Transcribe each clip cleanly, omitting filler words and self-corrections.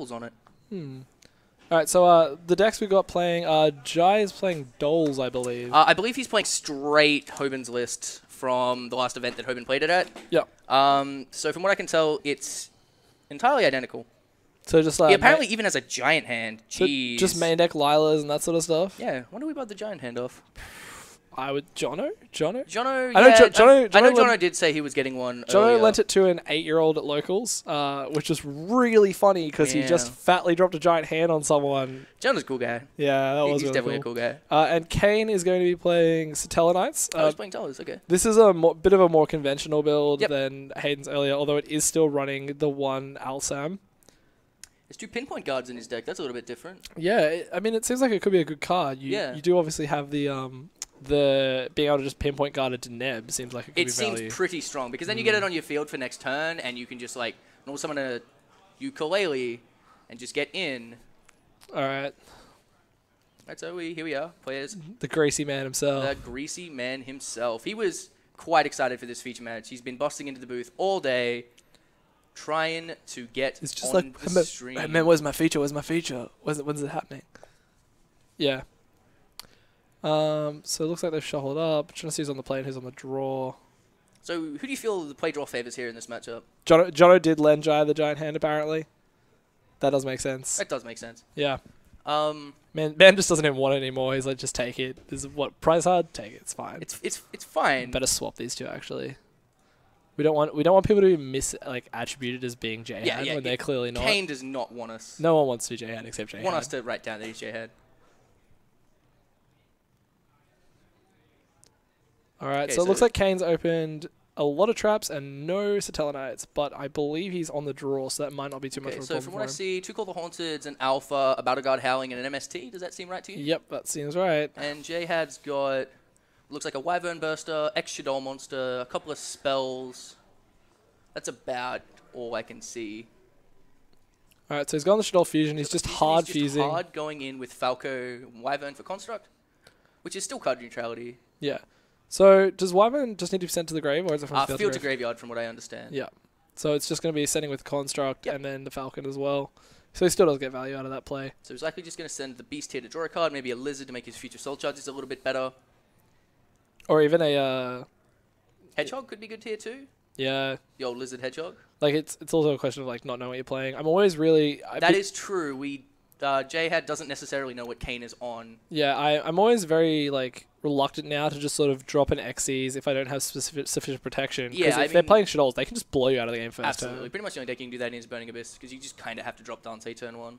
cripples on it. All right, so the decks we got playing, Jai is playing Doles, I believe. I believe he's playing straight Hoban's list from the last event that Hoban played it at. Yep. So from what I can tell, it's entirely identical. So just like He apparently even has a giant hand. Jeez. So just main deck Lilas and that sort of stuff. Yeah. When do we bought the giant hand off? I would Jono. Jono. I know Jono did say he was getting one. Jono lent it to an 8-year-old at locals, which was really funny because he just fatly dropped a giant hand on someone. Jono's a cool guy. Yeah, that was he's really definitely cool. a cool guy. And Kane is going to be playing Satella Knights. He's playing Tellers. Okay. This is a bit of a more conventional build than Hayden's earlier, although it is still running the one Alsam. There's 2 pinpoint guards in his deck. That's a little bit different. Yeah, I mean, it seems like it could be a good card. You do obviously have the being able to just pinpoint guard it to Neb seems like it could be value. It seems pretty strong because then you get it on your field for next turn and you can just like normal summon a ukulele and just get in. All right. Right, so here we are, players. The greasy man himself. The greasy man himself. He was quite excited for this feature match. He's been busting into the booth all day, trying to get it's just on like, the stream. Man, where's my feature? Where's my feature? When's it happening? Yeah. So it looks like they've shuffled up. Trying to see who's on the play and who's on the draw. So who do you feel the play draw favors here in this matchup? Jono did lend Jai the giant hand, apparently. That does make sense. That does make sense. Yeah. Man just doesn't even want it anymore. He's like, just take it. This is what price hard. Take it. It's fine. It's fine. Better swap these two actually. We don't want people to be attributed as being J-Had when they're clearly not. Kane does not want us. No one wants to be J-Had except J-Had. Want us to write down that he's J-Had. All right, so it looks like Kane's opened a lot of traps and no Satella Knights, but I believe he's on the draw, so that might not be too much of a problem. So from what I see, 2 Call the Haunteds, an Alpha, a Battle Guard Howling, and an MST. Does that seem right to you? Yep, that seems right. And J-Had's got, looks like a Wyvern Burster, Extra Doll Monster, a couple of spells. That's about all I can see. All right, so he's gone the Shadow Fusion. He's just hard fusing. Hard going in with Falco Wyvern for Construct, which is still card neutrality. Yeah. So does Wyvern just need to be sent to the grave, or is it from field to graveyard, from what I understand? Yeah. So it's just going to be sending with Construct and then the Falcon as well. So he still does get value out of that play. So he's likely just going to send the Beast here to draw a card, maybe a Lizard to make his future soul charges a little bit better. Or even a... Hedgehog could be good tier 2. Yeah. The old Lizard Hedgehog. Like, it's also a question of, like, not knowing what you're playing. I'm always really... That is true. J-Had doesn't necessarily know what Kane is on. Yeah, I'm always very, like, reluctant now to just sort of drop an Xyz if I don't have sufficient protection. Because if they're playing Shadows, they can just blow you out of the game first Absolutely. turn. Pretty much the only deck you can do that in is Burning Abyss, because you just kind of have to drop Dante turn 1.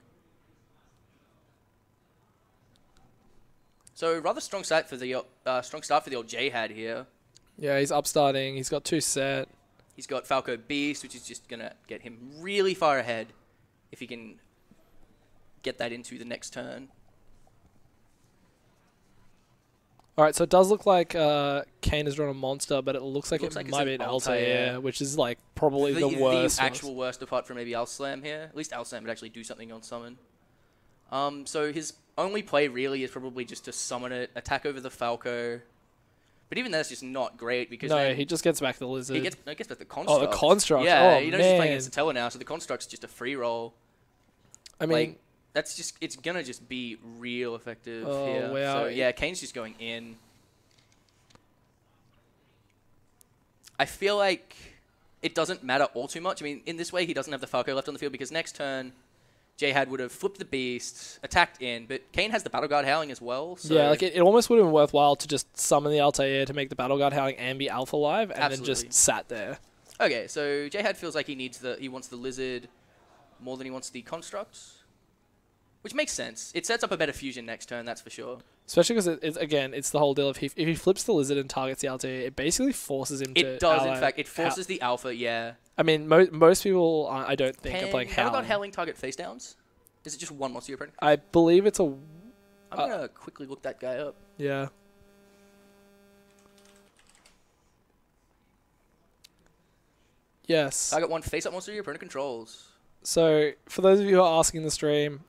So rather strong start for the old J-Had here. Yeah, he's upstarting. He's got 2 set. He's got Falco Beast, which is just going to get him really far ahead if he can get that into the next turn. All right, so it does look like Kane has drawn a monster, but it looks like it might be an Altair, which is like probably the worst. The actual worst, apart from maybe Alslam here. At least Alslam would actually do something on summon. So his only play really is probably just to summon it, attack over the Falco. But even that's just not great because he just gets back the Lizard. He gets back the Construct. Oh, the Construct. Yeah, you know he's playing against Satella now, so the Construct's just a free roll. I mean, that's just it's gonna just be real effective here. Wow. So yeah, Kane's just going in. I feel like it doesn't matter all too much. I mean, in this way, he doesn't have the Falco left on the field because next turn, J-Had would have flipped the Beast, attacked in, but Kane has the Battle Guard Howling as well. So yeah, like it almost would have been worthwhile to just summon the Altair to make the Battle Guard Howling and be Alpha Live, and then just sat there. Okay, so J-Had feels like he wants the Lizard more than he wants the Construct, which makes sense. It sets up a better fusion next turn, that's for sure. Especially because it's the whole deal of if he flips the Lizard and targets the Altair, it basically forces him to. It does, in fact. It forces the Alpha, yeah. I mean, most people, I don't think, are playing Howling. Battle Guard Howling target face downs? Is it just one monster you're playing? I believe it's a... I'm going to quickly look that guy up. Yeah. Yes. Target one face-up monster your opponent controls. So, for those of you who are asking the stream,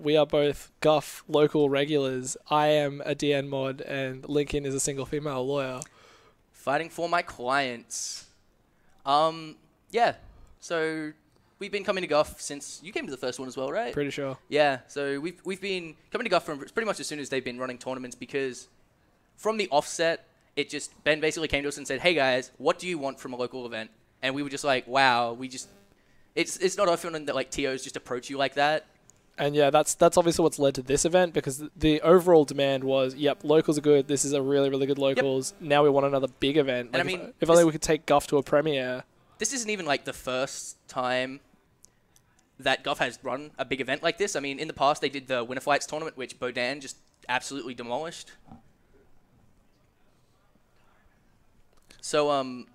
we are both Guff local regulars. I am a DN mod, and Lincoln is a single female lawyer. Fighting for my clients. Yeah. So, we've been coming to Guff since you came to the first one as well, right? Pretty sure. Yeah, so we've been coming to Guff from pretty much as soon as they've been running tournaments, because from the offset, Ben basically came to us and said, "Hey guys, what do you want from a local event?" And we were just like, "Wow, it's not often that like TOs just approach you like that." And yeah, that's obviously what's led to this event, because the overall demand was, yep, locals are good. This is a really, really good locals. Yep. Now we want another big event. Like, and if only we could take Guff to a premiere. This isn't even like the first time that Guff has run a big event like this. I mean, in the past they did the Winter Flights tournament, which Bodan just absolutely demolished. So,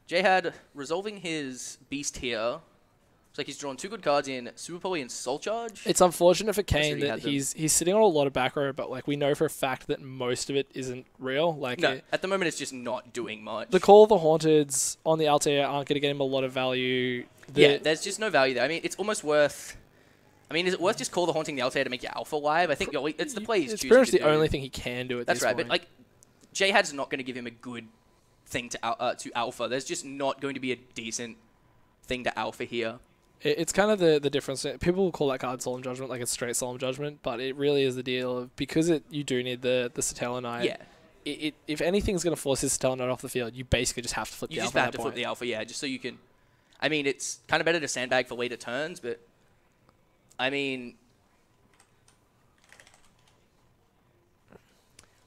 Jihad resolving his beast here. Looks like he's drawn 2 good cards in Super Poly and Soul Charge. It's unfortunate for Kane that he's sitting on a lot of back row, but like we know for a fact that most of it isn't real. Like no, at the moment it's just not doing much. The Call of the Haunteds on the Altair aren't going to get him a lot of value. Yeah, there's just no value there. I mean, it's almost worth... I mean, is it worth just Call the Haunting the Altair to make your Alpha live? I think it's the play he's choosing. It's pretty much the only thing he can do at this point. That's right, but like, Jihad's not going to give him a good thing to Alpha. There's just not going to be a decent thing to Alpha here. It's kind of the difference. People will call that card Solemn Judgment, like it's straight Solemn Judgment, but it really is the deal of, because you do need the Satella Knight. Yeah. If anything's going to force his Satella Knight off the field, you basically just have to flip the Alpha. You just have to flip the Alpha, yeah, just so you can... I mean, it's kind of better to sandbag for later turns, but... I mean,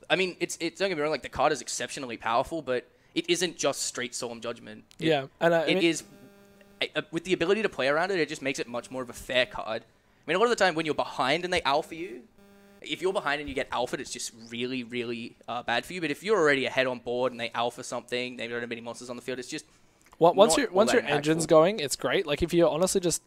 it's don't get me wrong, like the card is exceptionally powerful, but it isn't just straight Solemn Judgment. Yeah, and it is with the ability to play around it. It just makes it much more of a fair card. I mean, a lot of the time when you're behind and they alpha you, if you're behind and you get alphaed, it's just really, really bad for you. But if you're already ahead on board and they alpha something, they don't have any monsters on the field, it's just once your engine's going, it's great. Like if you're honestly just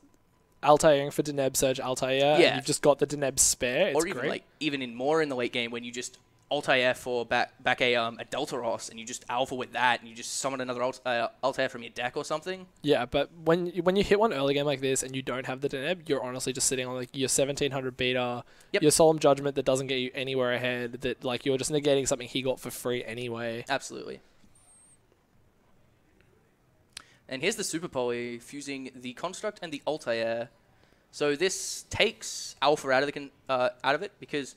Altairing for Deneb Surge Altair, and you've just got the Deneb spare, it's or even great. Like even in the late game when you just Altair for back a Deltaros and you just alpha with that and you just summon another Altair from your deck or something. Yeah, but when you hit one early game like this and you don't have the Deneb, you're honestly just sitting on like your 1700 beta, your Solemn Judgment that doesn't get you anywhere ahead, that like you're just negating something he got for free anyway. Absolutely. And here's the Super Poly fusing the Construct and the Altair. So this takes Alpha out of it because,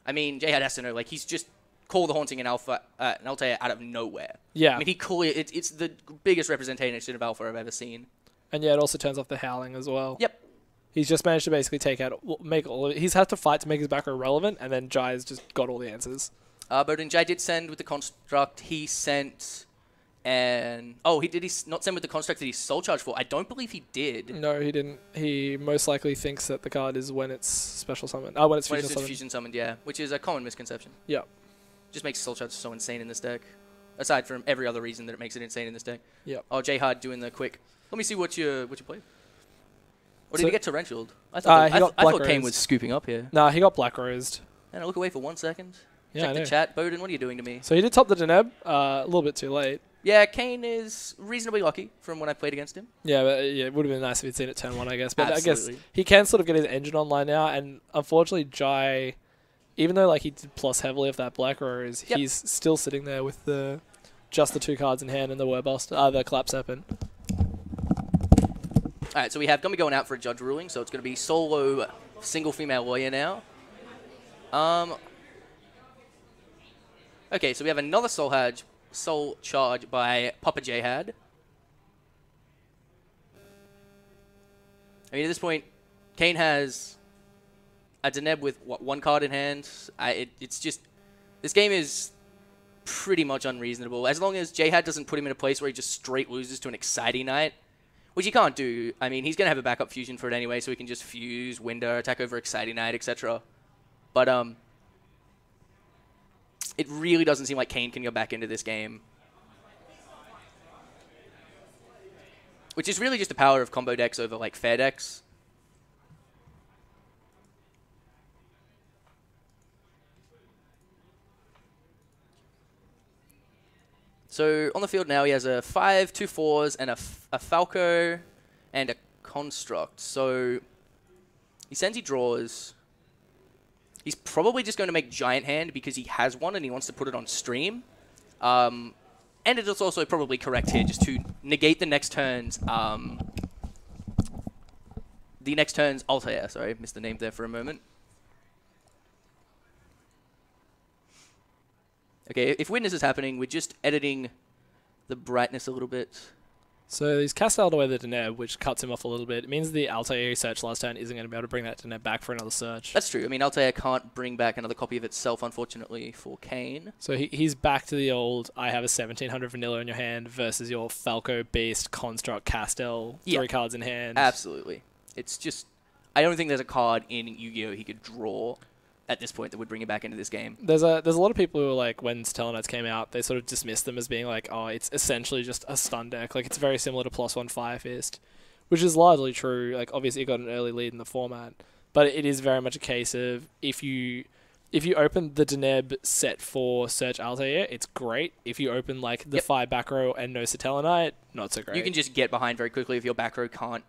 I mean, Jihad has to know, like, he's just called the Haunting and Alpha, an Altair out of nowhere. Yeah. I mean, it's the biggest representation of Alpha I've ever seen. And yeah, it also turns off the Howling as well. Yep. He's just managed to basically make all of it. He's had to fight to make his back row relevant, and then Jai's just got all the answers. But when Jai did send with the Construct, he sent... And did he not send with the Construct that he Soul Charge for? I don't believe he did. No, he didn't. He most likely thinks that the card is when it's special summoned. When it's fusion summoned, yeah, which is a common misconception. Yeah, just makes Soul Charge so insane in this deck. Aside from every other reason that it makes it insane in this deck. Yeah. Oh, Jihad doing the quick. Let me see what you played. Or did he get Torrentialed? I thought Kane was scooping up here. Nah, he got Black Rosed. And I look away for 1 second. Yeah, check the chat. Bowden, what are you doing to me? So he did top the Deneb, a little bit too late. Yeah, Kane is reasonably lucky from when I played against him. Yeah, but it would have been nice if he'd seen it turn 1, I guess. But absolutely. I guess he can sort of get his engine online now, and unfortunately Jai, even though like he did plus heavily of that Black Rose, he's still sitting there with just the 2 cards in hand and the the Collapse Serpent. Alright, so we have Gummy going out for a judge ruling, so it's going to be solo single female lawyer now. Okay, so we have another Soul Charge by Papa Jihad. I mean, at this point, Kane has a Deneb with, 1 card in hand. It's just... This game is pretty much unreasonable. As long as Jihad doesn't put him in a place where he just straight loses to an Exciting Knight, which he can't do. I mean, he's going to have a backup fusion for it anyway, so he can just fuse, Winder, attack over Exciting Knight, etc. But, it really doesn't seem like Kane can go back into this game. Which is really just the power of combo decks over, like, fair decks. So, on the field now, he has a 5, 2 4s, and a Falco, and a Construct. So, he draws... He's probably just going to make Giant Hand because he has one and he wants to put it on stream. And it is also probably correct here just to negate the next turn's the next turn's Altair. Sorry, missed the name there for a moment. Okay, if Witness is happening, we're just editing the brightness a little bit. So he's casted away the Deneb, which cuts him off a little bit. It means the Altair he searched last turn isn't going to be able to bring that Deneb back for another search. That's true. I mean, Altair can't bring back another copy of itself, unfortunately, for Kane. So he's back to the old, I have a 1700 vanilla in your hand versus your Falco, Beast, Construct, Castel, 3 cards in hand. Absolutely. It's just, I don't think there's a card in Yu-Gi-Oh! He could draw at this point that would bring him back into this game. There's a lot of people who are like, when Stellar came out, they sort of dismissed them as being like, oh, it's essentially just a stun deck. Like, it's very similar to +1 Fire Fist, which is largely true. Like, obviously you got an early lead in the format, but it is very much a case of if you open the Deneb set for Search Altair, it's great. If you open like the 5 back row and no Satellarknight, not so great. You can just get behind very quickly if your back row can't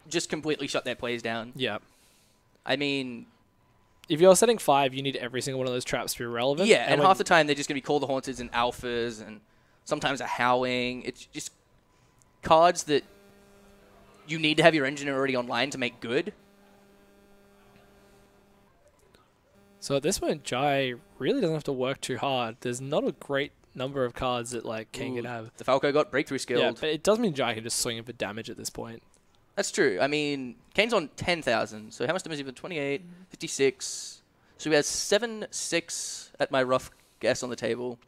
just completely shut their plays down. Yeah. I mean, if you're setting 5, you need every single one of those traps to be relevant. Yeah, and half the time they're just going to be Call the Haunteds and Alphas and sometimes a Howling. It's just cards that you need to have your engine already online to make good. So at this point, Jai really doesn't have to work too hard. There's not a great number of cards that like King can have. The Falco got Breakthrough skilled. Yeah, but it does mean Jai can just swing him for damage at this point. That's true. I mean, Kane's on 10,000, so how much damage is he? 28, 56. So he has 7-6 at my rough guess on the table.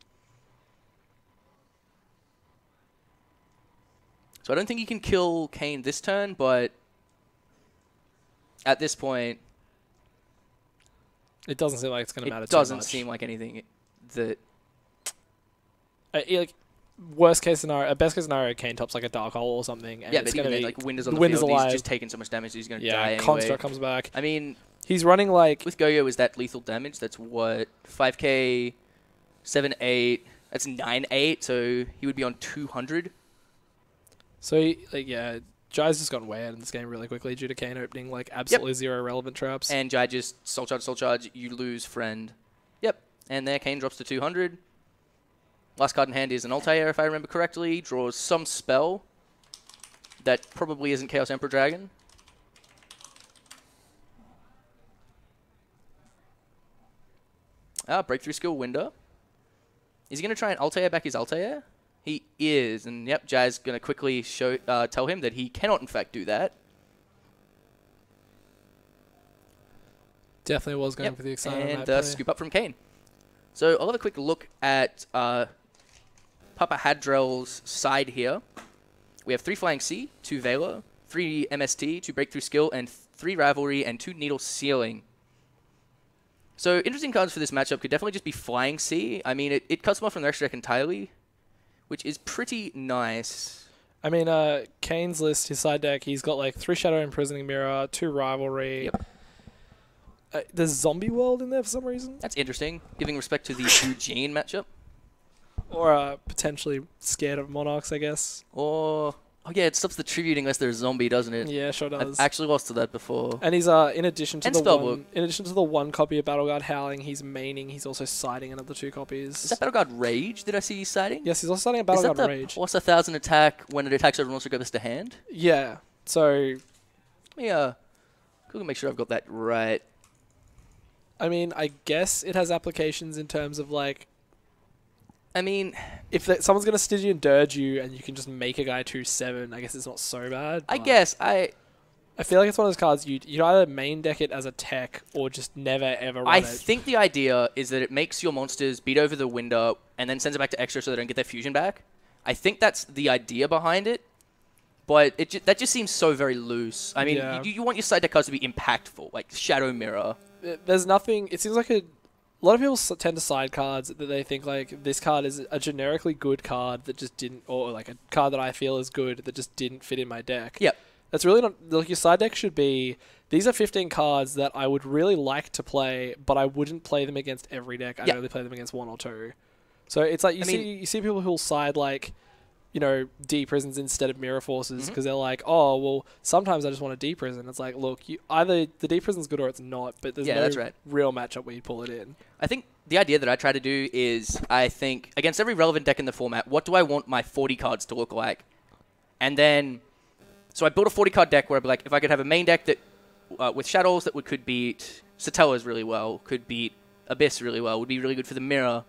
So I don't think he can kill Kane this turn, but at this point, it doesn't seem like it's going to matter it too much. doesn't seem like anything that... like, worst case scenario, best case scenario, Kane tops like a Dark Hole or something. And yeah, it's but even going to then, be like, Wind is on the Wind field, alive. he's just taking so much damage that he's going to die anyway. Construct comes back. I mean... He's running like... With Goyo, is that lethal damage? That's what? 5k, 7-8. That's 9-8, so he would be on 200. So, yeah, Jai's just gotten way out in this game really quickly due to Kane opening like absolutely zero relevant traps. And Jai just soul charge, you lose friend. Yep. And there, Kane drops to 200. Last card in hand is an Altair, if I remember correctly. Draws some spell that probably isn't Chaos Emperor Dragon. Breakthrough skill Winder. Is he going to try and Altair back his Altair? He is, and yep, Jai's going to quickly tell him that he cannot in fact do that. Definitely was going for the excitement. And scoop up from Kane. So I'll have a quick look at Papa Hadrell's side here. We have 3 Flying Sea, 2 Vela, 3 MST, 2 Breakthrough Skill, and 3 Rivalry, and 2 Needle Sealing. So interesting cards for this matchup could definitely just be Flying Sea. I mean, it cuts them off from the extra deck entirely, which is pretty nice. I mean, Kane's list, his side deck, he's got like 3 Shadow Imprisoning Mirror, 2 Rivalry. Yep. There's Zombie World in there for some reason. That's interesting, giving respect to the Eugene matchup. Or potentially Scared of Monarchs, I guess. Or... Oh yeah, it stops the tribute unless they're a zombie, doesn't it? Yeah, sure does. I've actually lost to that before. And he's in addition to Spellbook. the one copy of Battleguard Howling, he's maining. He's also siding another 2 copies. Is that Battleguard Rage? Did I see he's siding? Yes, he's also siding a Battleguard Rage. Is that the plus 1,000 attack when it attacks over and also goes to hand? Yeah. So, yeah, quickly make sure I've got that right. I mean, I guess it has applications in terms of like. I mean, if someone's going to Stygian and Dirge you and you can just make a guy 2/7, I guess it's not so bad. I guess. I feel like it's one of those cards you either main deck it as a tech or just never ever run it. I think the idea is that it makes your monsters beat over the window and then sends it back to extra so they don't get their fusion back. I think that's the idea behind it, but that just seems so very loose. I mean, you want your side deck cards to be impactful, like Shadow Mirror. There's nothing... It seems like a lot of people tend to side cards that they think like this card is a generically good card that just didn't, or like a card that I feel is good that just didn't fit in my deck. Yep. That's really not, like your side deck should be, these are 15 cards that I would really like to play, but I wouldn't play them against every deck. I'd only play them against 1 or 2. So it's like, you see people who'll side like, you know, D-Prisons instead of Mirror Forces because they're like, oh, well, sometimes I just want a D-Prison. It's like, look, either the D-Prison's good or it's not, but there's no real matchup where you pull it in. I think the idea that I try to do is, I think, against every relevant deck in the format, what do I want my 40 cards to look like? And then So I built a 40-card deck where I'd be like, if I could have a main deck that with Shadows that could beat Satellas really well, could beat Abyss really well, would be really good for the mirror.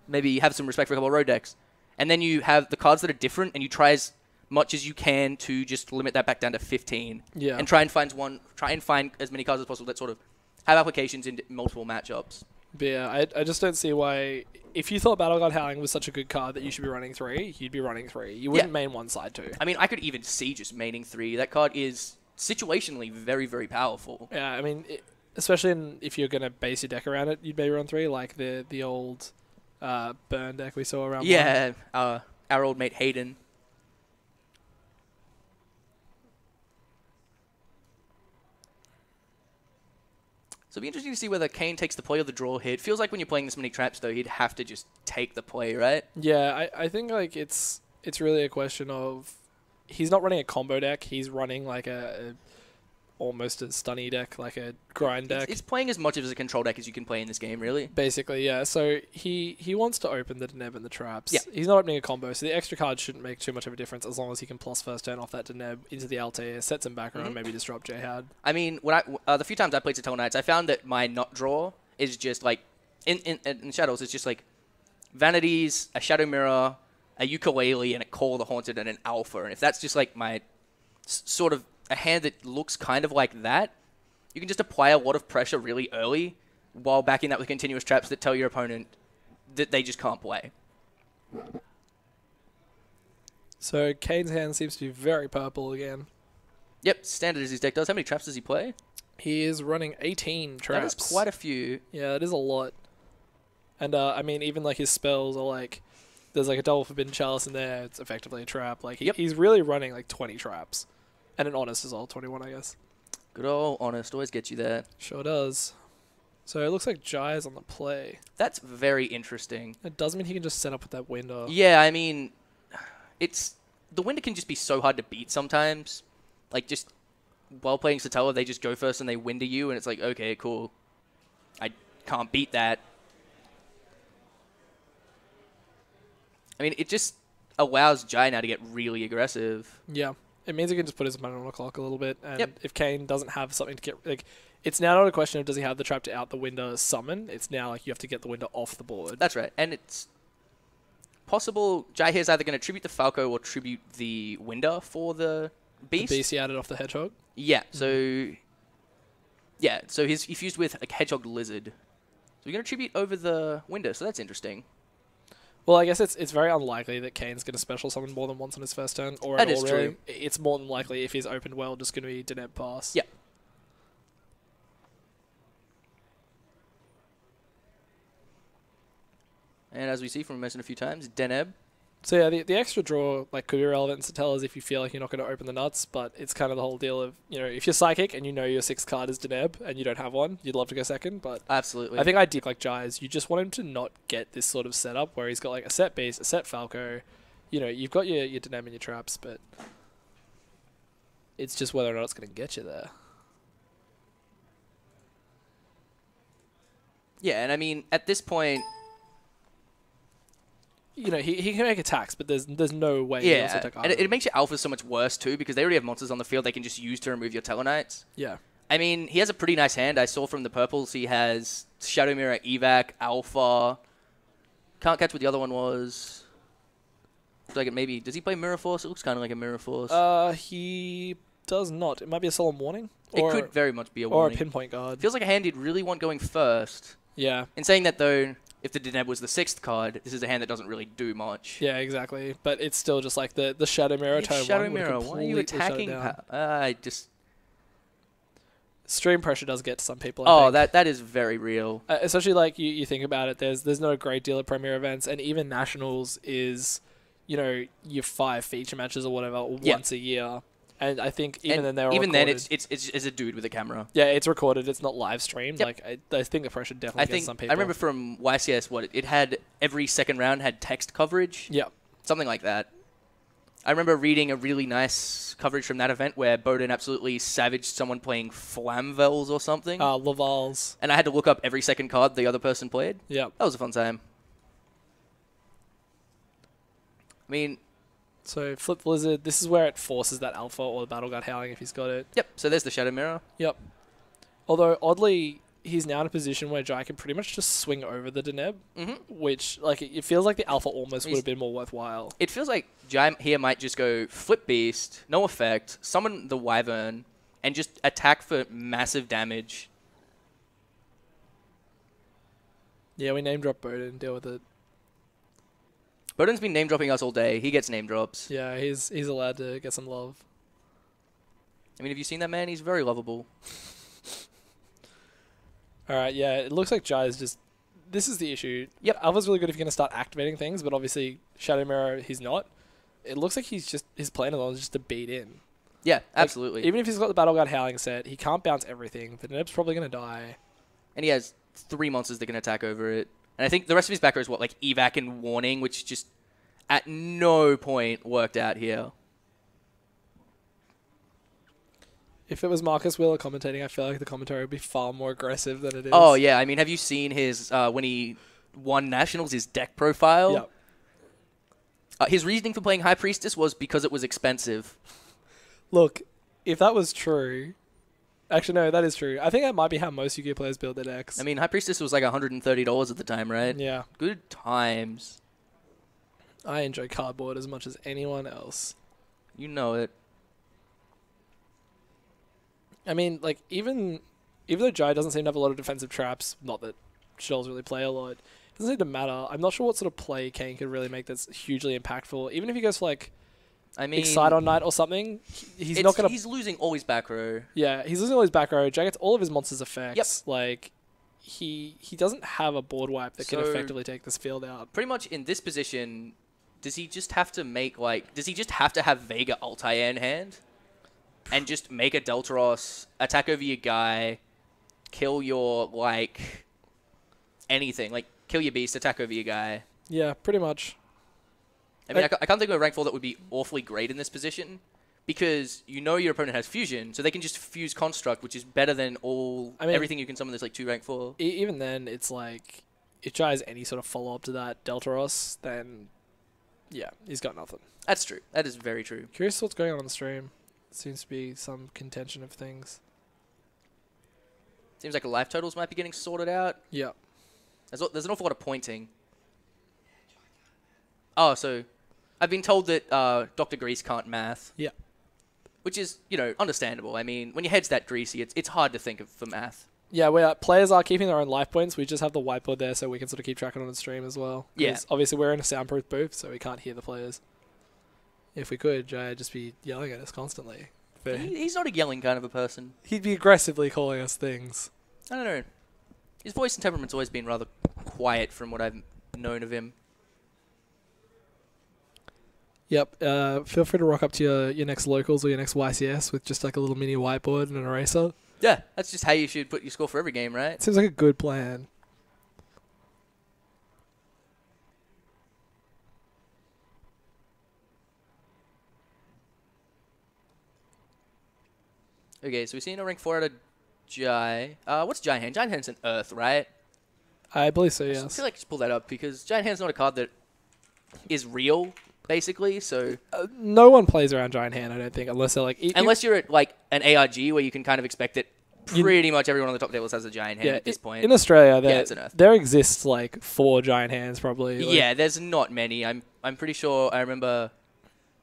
Maybe have some respect for a couple of road decks. And then you have the cards that are different, and you try as much as you can to just limit that back down to 15. Yeah. And try and find as many cards as possible that sort of have applications in multiple matchups. But yeah, I just don't see why... If you thought Battleguard Howling was such a good card that you should be running 3, you'd be running 3. You wouldn't main one side 2. I mean, I could even see just maining 3. That card is situationally very, very powerful. Yeah, I mean, especially if you're going to base your deck around it, you'd maybe run 3, like the old burn deck we saw around. Yeah, our old mate Hayden. So it'll be interesting to see whether Kane takes the play or the draw here. It feels like when you're playing this many traps, though, he'd have to just take the play, right? Yeah, I think like it's really a question of he's not running a combo deck. He's running like almost a stunny deck, like a grind deck. It's playing as much as a control deck as you can play in this game, really. Basically, yeah. So he wants to open the Deneb and the traps. Yeah. He's not opening a combo, so the extra card shouldn't make too much of a difference as long as he can plus first turn off that Deneb into the Altair, sets him back around, maybe disrupt Jihad. I mean, when the few times I played Satella Knights, I found that my not draw is just like in Shadows, it's just like Vanities, a Shadow Mirror, a Ukulele, and a Call of the Haunted, and an Alpha. And if that's just like my sort of a hand that looks kind of like that, you can just apply a lot of pressure really early while backing that with continuous traps that tell your opponent that they just can't play. So Kane's hand seems to be very purple again. Yep, standard as his deck does. How many traps does he play? He is running 18 traps. That is quite a few. Yeah, it is a lot. And I mean, even like his spells are like, there's like a double Forbidden Chalice in there. It's effectively a trap. Like he's really running like 20 traps. And an Honest as well, 21, I guess. Good old Honest, always gets you there. Sure does. So it looks like Jai is on the play. That's very interesting. It does mean he can just set up with that window. Yeah, I mean, the window can just be so hard to beat sometimes. Like, just while playing Satella, they just go first and they window you, and it's like, okay, cool. I can't beat that. I mean, it just allows Jai now to get really aggressive. Yeah. It means he can just put his opponent on the clock a little bit. And if Kane doesn't have something to get... like, it's now not a question of does he have the trap to out the window summon. It's now like you have to get the window off the board. That's right. And it's possible Jai here is either going to tribute the Falco or tribute the window for the beast. The beast he added off the Hedgehog? Yeah. So... yeah. So he fused with a Hedgehog Lizard. So we're going to tribute over the window. So that's interesting. Well, I guess it's very unlikely that Kane's going to special summon more than once on his first turn. Or that at is all, really. true. It's more than likely if he's opened well, just going to be Deneb pass. Yeah. And as we see from mentioned a few times, Deneb. So yeah, the extra draw like could be relevant in Satellas if you feel like you're not going to open the nuts, but it's kind of the whole deal of, you know, if you're Psychic and you know your 6th card is Deneb and you don't have one, you'd love to go second, but... Absolutely. I think I did like Jai's. You just want him to not get this sort of setup where he's got like a set Beast, a set Falco, you know, you've got your Deneb and your traps, but it's just whether or not it's going to get you there. Yeah, and I mean, at this point... you know, he can make attacks, but there's no way yeah, he also take and it makes your alpha so much worse too, because they already have monsters on the field they can just use to remove your Tellarknights. Yeah. I mean, he has a pretty nice hand. I saw from the purples he has Shadow Mirror, Evac, Alpha. Can't catch what the other one was. Like maybe does he play Mirror Force? It looks kind of like a Mirror Force. He does not. It might be a Solemn Warning. It could very much be a or warning. a Pinpoint Guard. Feels like a hand you'd really want going first. Yeah. In saying that though, if the Deneb was the 6th card, this is a hand that doesn't really do much. Yeah, exactly. But it's still just like the Shadow Mirror tone. Shadow Mirror, why are you attacking? I just... Stream pressure does get to some people, I think. That is very real. Especially like you think about it, there's not a great deal of Premier events, and even Nationals is, you know, your 5 feature matches or whatever once a year. And I think even then they're even recorded. then it's a dude with a camera. Yeah, it's recorded. It's not live streamed. Like I think the pressure definitely gets some people. I remember from YCS it had every second round had text coverage. Yeah, something like that. I remember reading a really nice coverage from that event where Bowden absolutely savaged someone playing Flamvels or something. Laval's. And I had to look up every second card the other person played. Yeah, that was a fun time. I mean, So Flip Blizzard, this is where it forces that alpha or the Battle Guard Howling if he's got it. Yep, so there's the Shadow Mirror. Yep. Although, oddly, he's now in a position where Jai can pretty much just swing over the Deneb, which, like, it feels like the alpha almost would have been more worthwhile. It feels like Jai here might just go Flip Beast, no effect, summon the Wyvern, and just attack for massive damage. Yeah, we name drop Bowden, deal with it. Bowden's been name dropping us all day. He gets name drops. Yeah, he's allowed to get some love. I mean, have you seen that man? He's very lovable. Alright, yeah, it looks like Jai is just... This is the issue. Yep. Alpha's really good if you're going to start activating things, but obviously Shadow Mirror, he's not. It looks like he's just... His plan is just to beat in. Yeah, absolutely. Even if he's got the Battle Guard Howling set, he can't bounce everything. The Neb's probably going to die. And he has 3 monsters that can attack over it. And I think the rest of his back row is what, like Evac and Warning, which just at no point worked out here. If it was Marcus Wheeler commentating, I feel like the commentary would be far more aggressive than it is. Oh, yeah. I mean, have you seen his, when he won Nationals, his deck profile? Yep. His reasoning for playing High Priestess was because it was expensive. Look, if that was true... Actually, no, that is true. I think that might be how most UK players build their decks. I mean, High Priestess was like $130 at the time, right? Yeah. Good times. I enjoy cardboard as much as anyone else. You know it. I mean, like, even though Jai doesn't seem to have a lot of defensive traps, not that shells really play a lot, it doesn't seem to matter. I'm not sure what sort of play Kane could really make that's hugely impactful. Even if he goes for, like, I mean, Excite on Night or something, he's not going to... He's losing all his back row. Yeah, he's losing all his back row. Jai gets all of his monsters' effects. Yep. Like, he doesn't have a board wipe that can effectively take this field out. Pretty much in this position, does he just have to make, like... Does he just have to have Vega Altair in hand? And just make a Deltaros, attack over your guy, kill your, like... Anything. Like, kill your beast, attack over your guy. Yeah, pretty much. I mean, I can't think of a rank 4 that would be awfully great in this position, because you know your opponent has fusion, so they can just fuse construct, which is better than everything you can summon that's like 2 rank 4. Even then, it's like, if Jai has any sort of follow-up to that Deltaros, then yeah, he's got nothing. That's true. That is very true. Curious what's going on the stream. Seems to be some contention of things. Seems like life totals might be getting sorted out. Yeah. There's an awful lot of pointing. Oh, so... I've been told that Dr. Grease can't math. Yeah. Which is, you know, understandable. I mean, when your head's that greasy, it's hard to think of for math. Yeah, players are keeping their own life points. We just have the whiteboard there so we can sort of keep track of it on the stream as well. Yeah. Obviously, we're in a soundproof booth, so we can't hear the players. If we could, Jai would just be yelling at us constantly. He's not a yelling kind of a person. He'd be aggressively calling us things. I don't know. His voice and temperament's always been rather quiet from what I've known of him. Yep. Feel free to rock up to your next locals or your next YCS with just like a little mini whiteboard and an eraser. Yeah, that's just how you should put your score for every game, right? Seems like a good plan. Okay, so we've seen a rank 4 out of Jai. What's Giant Hand? Giant Hand's an Earth, right? I believe so, yes. I feel like just pull that up because Giant Hand's not a card that is real, basically, so... no one plays around Giant Hand, I don't think, unless they're like... Unless you're at, like, an ARG where you can kind of expect that pretty much everyone on the top tables has a Giant Hand at this point. In Australia, it's an Earth. There exists, like, 4 Giant Hands, probably. Like, yeah, there's not many. I'm pretty sure I remember...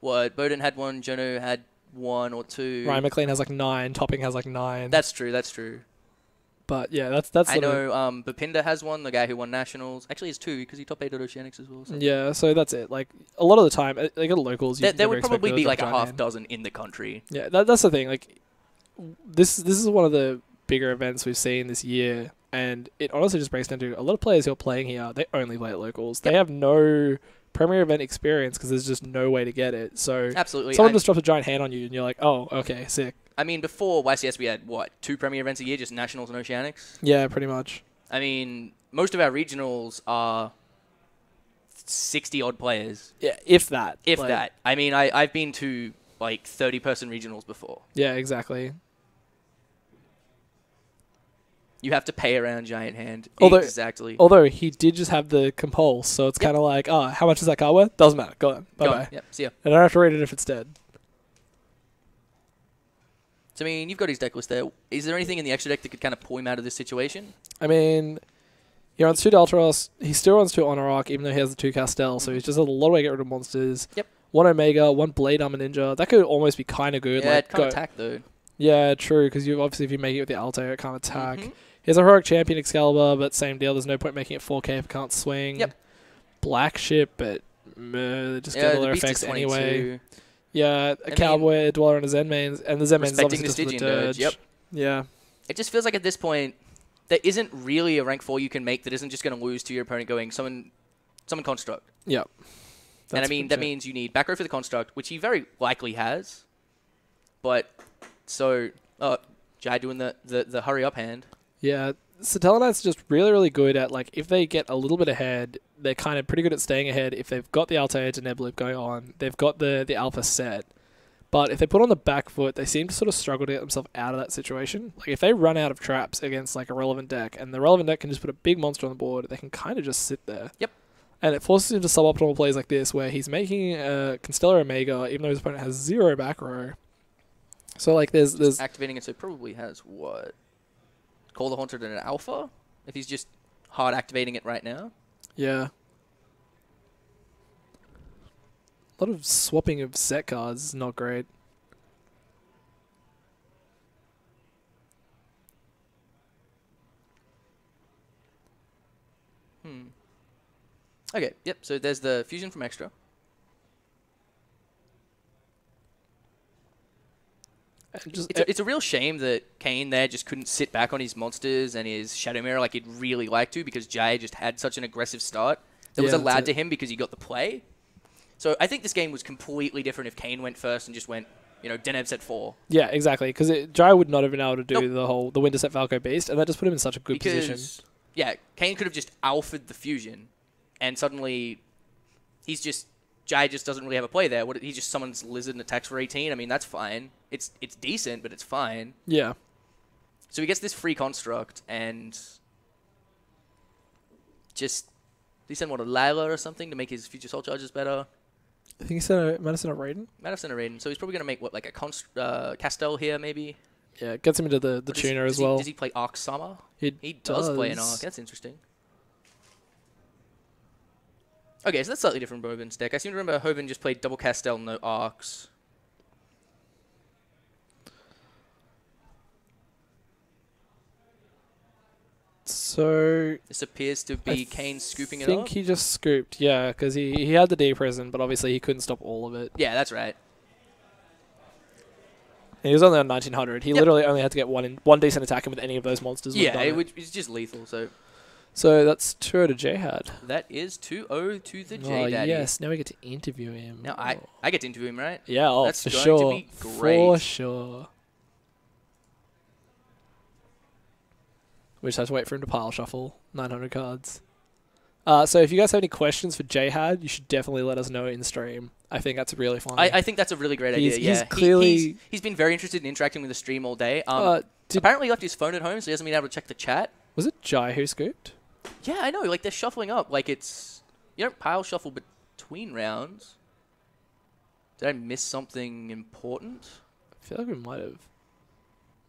Bowden had one, Jono had 1 or 2. Ryan McLean has, like, 9. Topping has, like, 9. That's true. But yeah, that's. I know. Bapinda has one. The guy who won nationals actually has 2 because he top 8 at Oceanics as well. So. Yeah, so that's it. Like a lot of the time, like at locals, there would probably be like a half dozen in the country. Yeah, that's the thing. Like this is one of the bigger events we've seen this year, and it honestly just breaks down to a lot of players who are playing here. They only play at locals. They have no premier event experience because there's just no way to get it. So absolutely, someone just drops a Giant Hand on you, and you're like, oh, okay, sick. I mean, before YCS, we had, 2 premier events a year, just Nationals and Oceanics? Yeah, pretty much. I mean, most of our regionals are 60-odd players. Yeah, if that. If that. I mean, I've been to, 30-person regionals before. Yeah, exactly. You have to pay around Giant Hand. Although- Exactly. Although he did just have the compulse, so it's kind of like, oh, how much is that card worth? Doesn't matter. Go on. Go Bye-bye. on. Yep, see ya. I don't have to read it if it's dead. So, I mean, you've got his deck list there. Is there anything in the extra deck that could kind of pull him out of this situation? I mean, he runs 2 Daltros. He still runs 2 Honor Arc, even though he has the 2 Castel, so he's just a lot of way to get rid of monsters. Yep. 1 Omega, 1 Blade Armor Ninja. That could almost be kind of good. Yeah, like, it can't attack, though. Yeah, true, because you obviously if you make it with the Altair, it can't attack. Mm-hmm. He has a Heroic Champion Excalibur, but same deal. There's no point making it 4k if it can't swing. Yep. Black Ship, but they just get all their effects anyway. Yeah, a Cowboy, a Dweller, and a Zen Main. And the Zen Main is obviously just the Dirge. Yep. Yeah. It just feels like at this point, there isn't really a rank 4 you can make that isn't just going to lose to your opponent going, summon Construct. Yep. And I mean, that means you need back row for the Construct, which he very likely has. But, so, Jai doing the hurry up hand. Yeah, Satellarknight's just really, really good at, like, if they get a little bit ahead, they're kind of pretty good at staying ahead. If they've got the Altair to Nebloop going on, they've got the Alpha set. But if they put on the back foot, they seem to sort of struggle to get themselves out of that situation. Like, if they run out of traps against, like, a relevant deck, and the relevant deck can just put a big monster on the board, they can kind of just sit there. Yep. And it forces him to suboptimal plays like this, where he's making a Constellar Omega, even though his opponent has 0 back row. So, like, there's activating it, so probably has what? Call the Haunted and an Alpha? If he's just hard activating it right now? Yeah. A lot of swapping of set cards is not great. Okay, yep, so there's the Fusion from Extra. It's a real shame that Kane there just couldn't sit back on his monsters and his Shadow Mirror like he'd really like to, because Jai just had such an aggressive start that was allowed to him because he got the play. So I think this game was completely different if Kane went first and just went, Deneb set 4. Yeah, exactly, because Jai would not have been able to do the Winter Set Falco Beast, and that just put him in such a good position. Yeah, Kane could have just alphaed the Fusion, and suddenly Jai just doesn't really have a play there. He just summons Lizard and attacks for 18. I mean, that's fine. It's decent, but it's fine. Yeah. So he gets this free construct, and just... Did he send, a Lila or something to make his future soul charges better? I think he sent might have sent a Raiden. Might have sent a Raiden. So he's probably going to make, like a Castel here, maybe? Yeah, it gets him into the tuner as well. Does he play Arc Summer? He does play an Arc. That's interesting. Okay, so that's slightly different from Hoven's deck. I seem to remember Hoven just played double Castel, no Arcs. So this appears to be Kane scooping it up. I think he just scooped, yeah, because he had the D prison, but obviously he couldn't stop all of it. Yeah, that's right. And he was only on 1900. He literally only had to get one decent attack in with any of those monsters. Yeah, it's just lethal. So that's 2-0 to Jihad. That is 2-0 to the J-Daddy. Oh, yes. Now we get to interview him. Now I get to interview him, right? Yeah, that's for going sure. to be great. For sure. We just have to wait for him to pile shuffle 900 cards. So if you guys have any questions for Jihad, you should definitely let us know in stream. I think that's really fun. I think that's a really great idea. He's clearly... He's been very interested in interacting with the stream all day. Apparently he left his phone at home, so he hasn't been able to check the chat. Was it Jai who scooped? Yeah, I know. Like, they're shuffling up. Like, it's... You don't pile shuffle between rounds. Did I miss something important? I feel like we might have.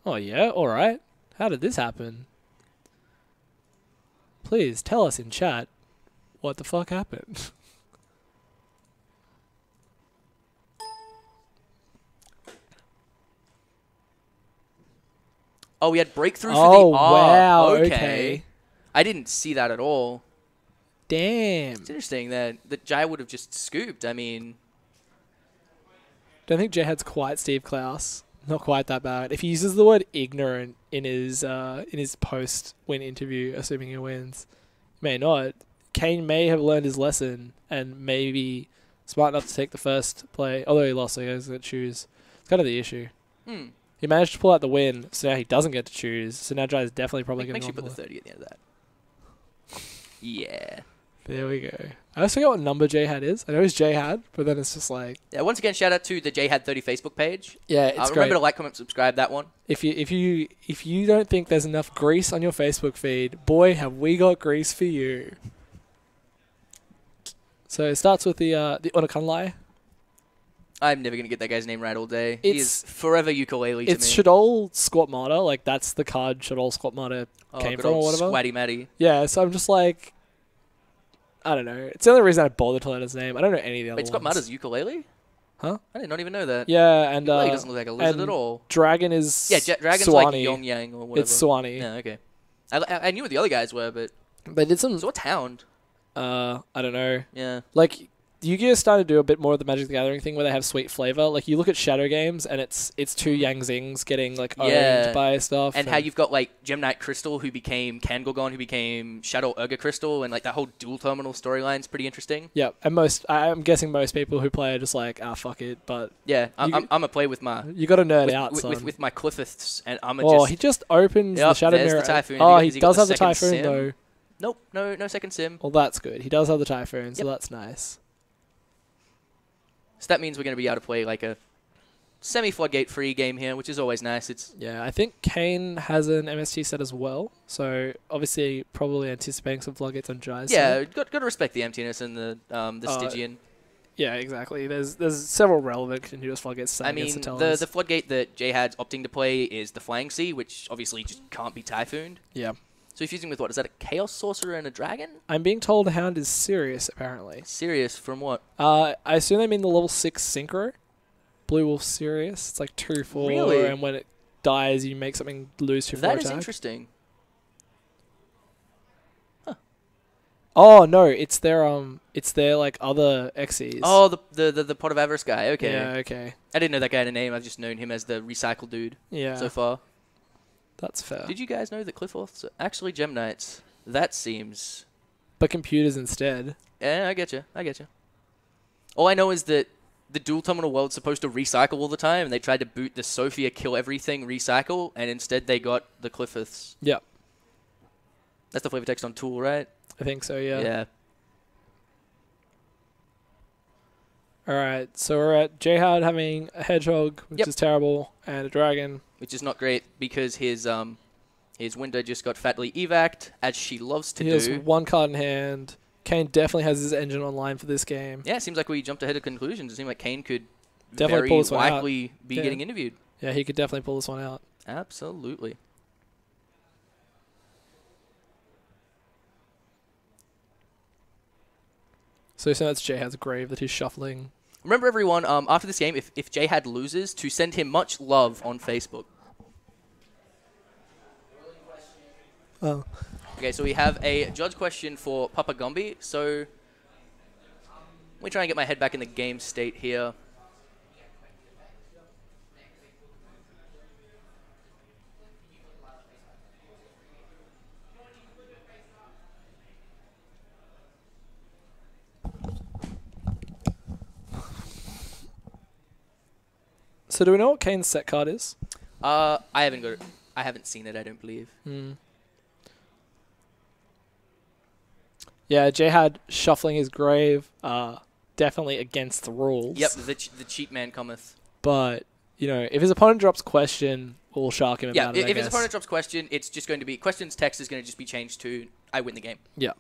Oh, yeah? All right. How did this happen? Please tell us in chat what the fuck happened. Oh, we had breakthrough for the wow. Okay. I didn't see that at all. Damn. It's interesting that Jai would have just scooped. I mean... Don't think Jihad's quite Steve Klaus. Not quite that bad. If he uses the word ignorant in his post-win interview, assuming he wins, may not. Kane may have learned his lesson and maybe smart enough to take the first play. Although he lost, so he has to choose. It's kind of the issue. He managed to pull out the win, so now he doesn't get to choose. So now Jai is definitely probably going to... Make sure you put the 30 at the end of that. Yeah. There we go. I always forget what number Jihad is. I know it's Jihad, but then it's just like... Yeah, once again, shout out to the Jhad30 Facebook page. Yeah, it's great. Remember to like, comment, subscribe that one. If you don't think there's enough grease on your Facebook feed, boy, have we got grease for you. So it starts with the Unakanlai. I'm never going to get that guy's name right all day. He is forever ukulele to me. It's Shadol Squatmata. Like, that's the card Shadol Squatmata came from or whatever. Squatty Matty. Yeah, so I'm just like... I don't know. It's the only reason I bother to learn his name. I don't know any of the other ones. Wait, Squatmata's ukulele? Huh? I did not even know that. Yeah, and... Ukulele doesn't look like a lizard at all. Dragon is... Yeah, Dragon's Swanee. like Yong Yang or whatever. It's Swanee. Yeah, okay. I knew what the other guys were, but... They did some... So what's Hound? I don't know. Yeah. Like... Yu-Gi-Oh! Started to do a bit more of the Magic the Gathering thing where they have sweet flavor. Like, you look at Shadow Games, and it's two Yang Zings getting, like, owned by stuff. And how you've got, like, Gemnite Crystal, who became Kangorgon, who became Shadow Urga Crystal, and, like, that whole dual terminal storyline's pretty interesting. Yeah, and I'm guessing most people who play are just like, fuck it, but... Yeah, I'm a play with my... You gotta nerd out, son. With my Cliffiths, and I'm he just opens the Shadow Mirror. The Typhoon. Oh, he does have the Typhoon, though. Nope, no second sim. Well, that's good. He does have the Typhoon, so that's nice. So that means we're going to be able to play like a semi-floodgate free game here, which is always nice. Yeah, I think Kane has an MST set as well, so obviously probably anticipating some floodgates on Jai's. Yeah, got to respect the emptiness and the Stygian. Yeah, exactly. There's several relevant continuous floodgates. I mean, the floodgate that Jihad's opting to play is the Flying Sea, which obviously just can't be Typhooned. Yeah. So he's using with what? Is that a Chaos Sorcerer and a Dragon? I'm being told Hound is serious, apparently. Serious from what? I assume they mean the level 6 Synchro. Blue Wolf Serious. It's like 2/4, really? And when it dies, you make something lose 2/4 attack. That is interesting. Huh. Oh no, it's their like other Xyz. Oh, the Pot of Avarice guy. Okay. Yeah, okay. I didn't know that guy had a name. I've just known him as the recycle dude. Yeah. So far. That's fair. Did you guys know that Clifforths are actually Gemnites? That seems... But computers instead. Yeah, I get you. All I know is that the dual terminal world's supposed to recycle all the time, and they tried to boot the Sophia kill everything recycle, and instead they got the Clifforths. Yep. That's the flavor text on Tool, right? I think so, yeah. Yeah. Alright, so we're at Jihad having a Hedgehog, which is terrible, and a Dragon. Which is not great, because his window just got fatly evac'd, as she loves to do. He has one card in hand. Kane definitely has his engine online for this game. Yeah, it seems like we jumped ahead of conclusions. It seemed like Kane could definitely pull this one likely be getting interviewed. Yeah, he could definitely pull this one out. Absolutely. So that's Jihad's grave that he's shuffling. Remember, everyone, after this game, if Jihad loses, to send him much love on Facebook. Oh. Okay, so we have a judge question for Papa Gumby. So let me try and get my head back in the game state here. So do we know what Kane's set card is? I haven't got it. I haven't seen it, I don't believe. Yeah, Jihad shuffling his grave, definitely against the rules. Yep, the cheap man cometh. But, you know, if his opponent drops question, we'll shark him about it, if his opponent drops question, it's just going to be... Question's text is going to just be changed to, I win the game. Yeah.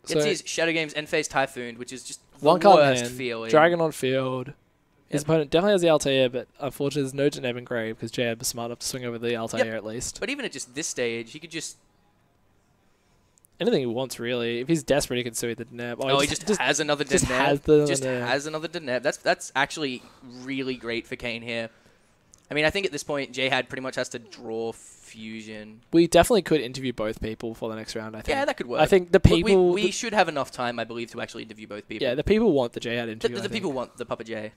It sees Shadow Games End-Phase Typhoon, which is just the one card worst hand, feeling. Dragon on field. His opponent definitely has the Altair, but unfortunately there's no Deneb engraved because Jihad was smart enough to swing over the Altair at least. But even at just this stage, he could just... Anything he wants, really. If he's desperate, he can suit the Deneb. Oh, he just has another Deneb. Has another Deneb. That's actually really great for Kane here. I mean, I think at this point, Jihad pretty much has to draw Fusion. We definitely could interview both people for the next round, I think. Yeah, that could work. I think the people... We should have enough time, I believe, to actually interview both people. Yeah, the people want the Jihad interview, The people want the Papa J.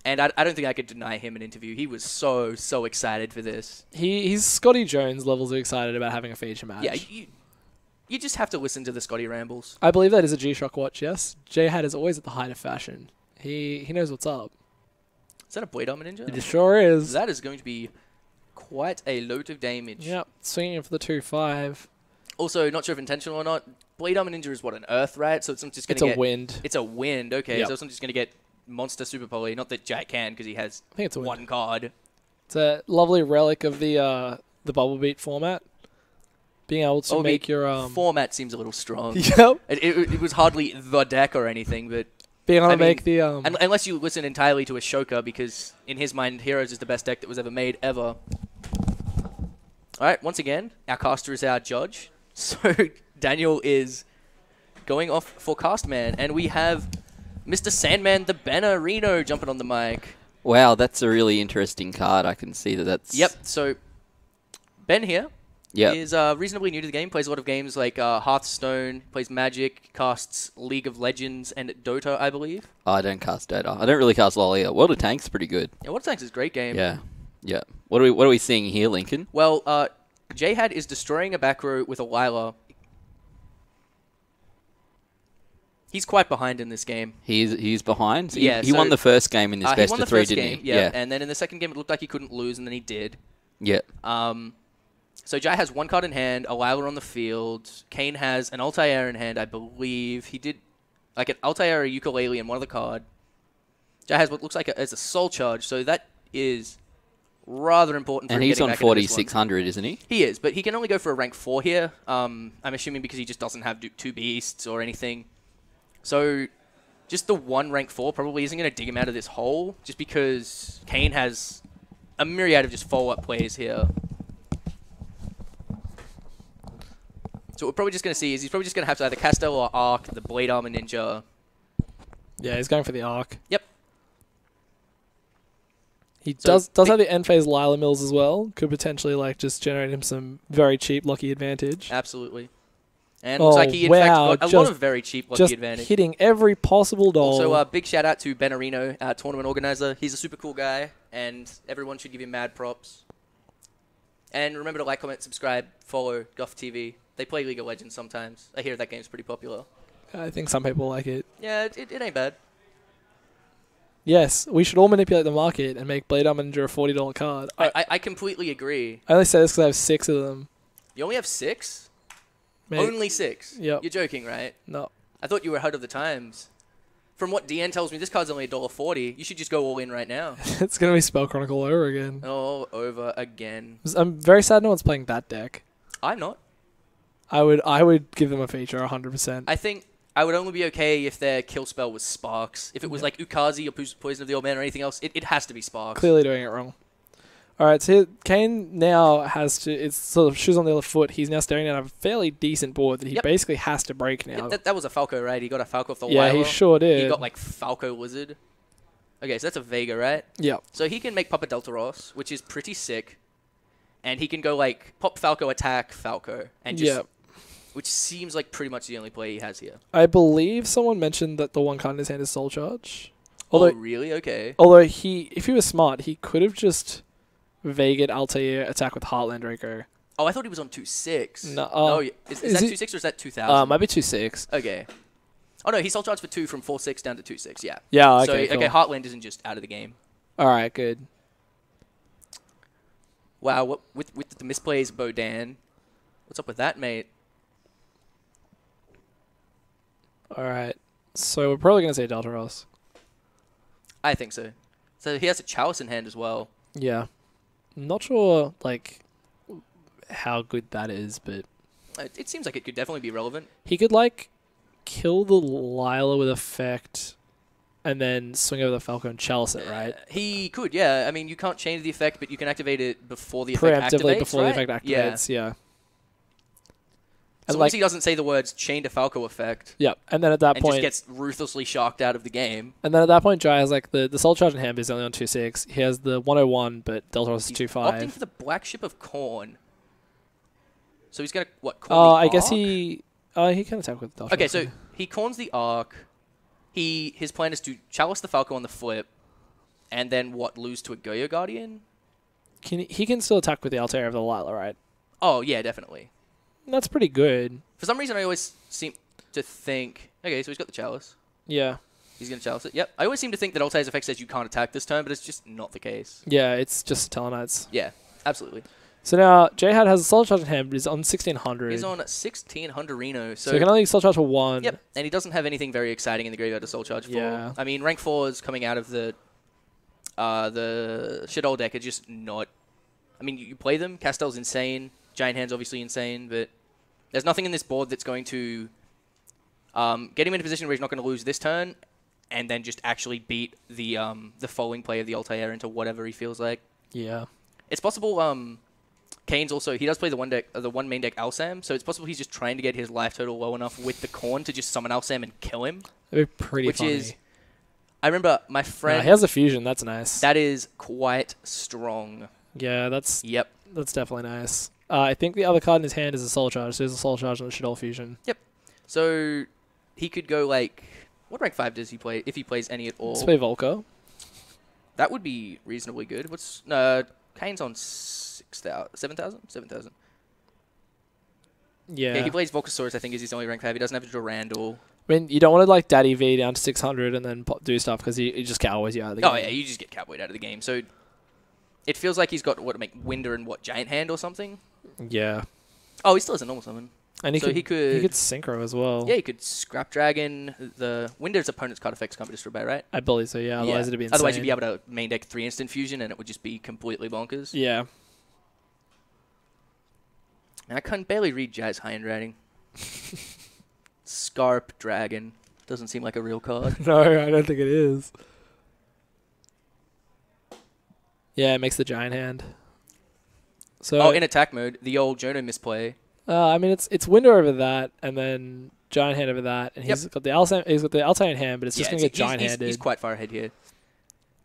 And I don't think I could deny him an interview. He was so excited for this. He's Scotty Jones levels of excited about having a feature match. Yeah, you just have to listen to the Scotty rambles. I believe that is a G-Shock watch, yes. Jihad is always at the height of fashion. He knows what's up. Is that a Blade Armor Ninja? It sure is. That is going to be quite a load of damage. Yep, swinging in for the 2-5. Also, not sure if intentional or not. Blade Armor Ninja is what, an Earth, right? So it's not just going to It's a wind. It's a wind, okay. Yep. So it's not just going to get Monster Super Poly. Not that Jack can, because he has I think it's a wind. one card. It's a lovely relic of the Bubble Beat format. Being able to make your... Format seems a little strong. Yep. It was hardly the deck or anything, but... Being able to make the... Unless you listen entirely to Ashoka, because in his mind, Heroes is the best deck that was ever made, ever. Alright, once again, our caster is our judge. So Daniel is going off for Castman, and we have Mr. Sandman the Bannerino jumping on the mic. Wow, that's a really interesting card. I can see that's... Yep, so Ben here is reasonably new to the game, plays a lot of games like Hearthstone, plays Magic, casts League of Legends and Dota, I believe. Oh, I don't cast Dota. I don't really cast LoL either. World of Tanks is pretty good. Yeah, World of Tanks is a great game. Yeah. Yeah. What are we seeing here, Lincoln? Well, Jihad is destroying a back row with a Lila. He's quite behind in this game. He's behind? So yeah, he won the first game in this best of three, didn't he? Yeah, and then in the second game it looked like he couldn't lose, and then he did. Yeah. So Jai has one card in hand, a Lila on the field. Kane has an Altair in hand, I believe. He did like an Altair, a Ukulele, and one other card. Jai has what looks like a Soul Charge, so that is rather important for and him he's getting on back into this 4,600, isn't he? He is, but he can only go for a rank 4 here. I'm assuming because he just doesn't have two beasts or anything. So just the one rank 4 probably isn't going to dig him out of this hole, just because Kane has a myriad of just follow-up plays here. So what we're probably just going to see is he's probably just going to have to either Castel or Arc, the Blade Armor Ninja. Yeah, he's going for the Arc. Yep. He does have the end phase Lila Mills as well. Could potentially like just generate him some very cheap lucky advantage. Absolutely. And looks like he in fact got a lot of very cheap lucky advantage. Hitting every possible doll. Also, big shout out to Bannerino, our tournament organizer. He's a super cool guy, and everyone should give him mad props. And remember to like, comment, subscribe, follow Goff TV. They play League of Legends sometimes. I hear that game's pretty popular. I think some people like it. Yeah, it ain't bad. Yes, we should all manipulate the market and make Blade Armor Ninja a $40 card. I completely agree. I only say this because I have 6 of them. You only have 6? Mate. Only 6? Yep. You're joking, right? No. I thought you were ahead of the times. From what DN tells me, this card's only $1.40. You should just go all in right now. It's going to be Spell Chronicle over again. All over again. I'm very sad no one's playing that deck. I'm not. I would give them a feature 100%. I think I would only be okay if their kill spell was Sparks. If it was like Ukazi or Poison of the Old Man or anything else, it has to be Sparks. Clearly doing it wrong. Alright, so Kane now has to... It's sort of shoes on the other foot. He's now staring at a fairly decent board that he basically has to break now. That was a Falco, right? He got a Falco off the Yeah, Lila. he sure did. He got like Falco Lizard. Okay, so that's a Vega, right? Yep. So he can make Papa Deltaros, which is pretty sick. And he can go like pop Falco, attack Falco. And just... Which seems like pretty much the only play he has here. I believe someone mentioned that the one card in his hand is Soul Charge. Although, oh, really? Okay. Although if he was smart, he could have just Vega'd Altair, attack with Heartland Draco. Oh, I thought he was on 2-6. No, is that 2-6 or is that 2,000? Might be 2-6. Okay. Oh, no, he Soul Charged for 2 from 4-6 down to 2-6, yeah. Yeah, okay, So, cool. okay, Heartland isn't just out of the game. Alright, good. Wow, what with the misplays, Bodan. What's up with that, mate? Alright. So we're probably going to say Deltaros. I think so. So he has a Chalice in hand as well. Yeah. I'm not sure, like, how good that is, but... It seems like it could definitely be relevant. He could, like, kill the Lila with effect and then swing over the Falco and Chalice it, right? He could, yeah. I mean, you can't change the effect, but you can activate it before the effect activates, Preemptively before right? the effect activates, yeah. As long as he doesn't say the words chain to Falco effect. Yep, and then at that point... And just gets ruthlessly shocked out of the game. And then at that point, Jai has like the Soul Charge in hand, but he's only on 2-6. He has the 101, but Deltaros is 2-5. Opting for the Black Ship of Corn. So he's going to, what, corn Oh, the I guess Arc? he can attack with Deltaros. Okay, so he corns the Arc. His plan is to Chalice the Falco on the flip. And then, what, lose to a Goyo Guardian? He can still attack with the Altair of the Lila, right? Oh, yeah, definitely. That's pretty good. For some reason, I always seem to think... Okay, so he's got the Chalice. Yeah. He's going to Chalice it. Yep. I always seem to think that Altair's effect says you can't attack this turn, but it's just not the case. Yeah, it's just Tellarknights. Yeah, absolutely. So now J-Hat has a Soul Charge in hand, but he's on 1600. He's on 1600 Reno. So he can only Soul Charge for 1. Yep, and he doesn't have anything very exciting in the graveyard to Soul Charge for. Yeah. I mean, rank 4 is coming out of the Shadol deck are just not... I mean, you play them. Castell's insane. Giant Hand's obviously insane, but there's nothing in this board that's going to get him in a position where he's not going to lose this turn and then just actually beat the following play of the Altair into whatever he feels like. Yeah. It's possible... Kane's also, he does play the one main deck Alsam, so it's possible he's just trying to get his life total low enough with the Khorne to just summon Alsam and kill him. That'd be pretty funny. Which is, I remember my friend... he has a fusion, that's nice. That is quite strong. Yeah, that's Yep. That's definitely nice. I think the other card in his hand is a Soul Charge, so there's a Soul Charge on the Shadol fusion. Yep. So he could go like... What rank 5 does he play, if he plays any at all? Let's play Volko. That would be reasonably good. What's... Kane's on 6,000... 7,000? 7,000. Yeah. He plays Volcasaurus, I think, is his only rank 5. He doesn't have to draw Randall. I mean, you don't want to like Daddy V down to 600 and then do stuff because he just cowboys you out of the game. Oh, yeah, you just get cowboyed out of the game. So it feels like he's got, Winder and Giant Hand or something? Yeah. Oh, he still has a normal summon. And he So he could Synchro as well. Yeah, he could Scrap Dragon. The Winder's opponent's card effects can't be destroyed by, right? I believe so, yeah. Otherwise it'd be insane. Otherwise you'd be able to main deck 3 instant fusion and it would just be completely bonkers. Yeah. And I can barely read Jazz high-end writing. Scarp Dragon. Doesn't seem like a real card. No, I don't think it is. Yeah, it makes the Giant Hand. So in attack mode, the old Jono misplay. I mean, it's Winder over that, and then Giant Hand over that, and he's got the Altair in hand, but it's just going to get Giant Handed. He's quite far ahead here.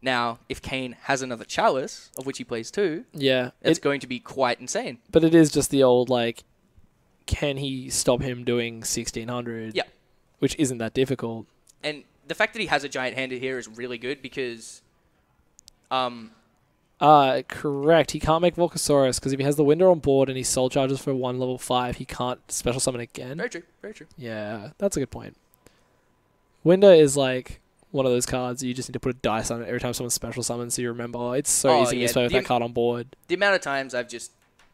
Now, if Kane has another Chalice, of which he plays 2, yeah, it's going to be quite insane. But it is just the old, like, can he stop him doing 1600? Yeah. Which isn't that difficult. And the fact that he has a Giant Handed here is really good because... correct. He can't make Volcasaurus because if he has the Winder on board and he Soul Charges for 1 level 5, he can't special summon again. Very true, very true. Yeah, that's a good point. Winder is like one of those cards you just need to put a dice on it every time someone special summons so you remember. Oh, it's so easy to play with that card on board. The amount of times I've just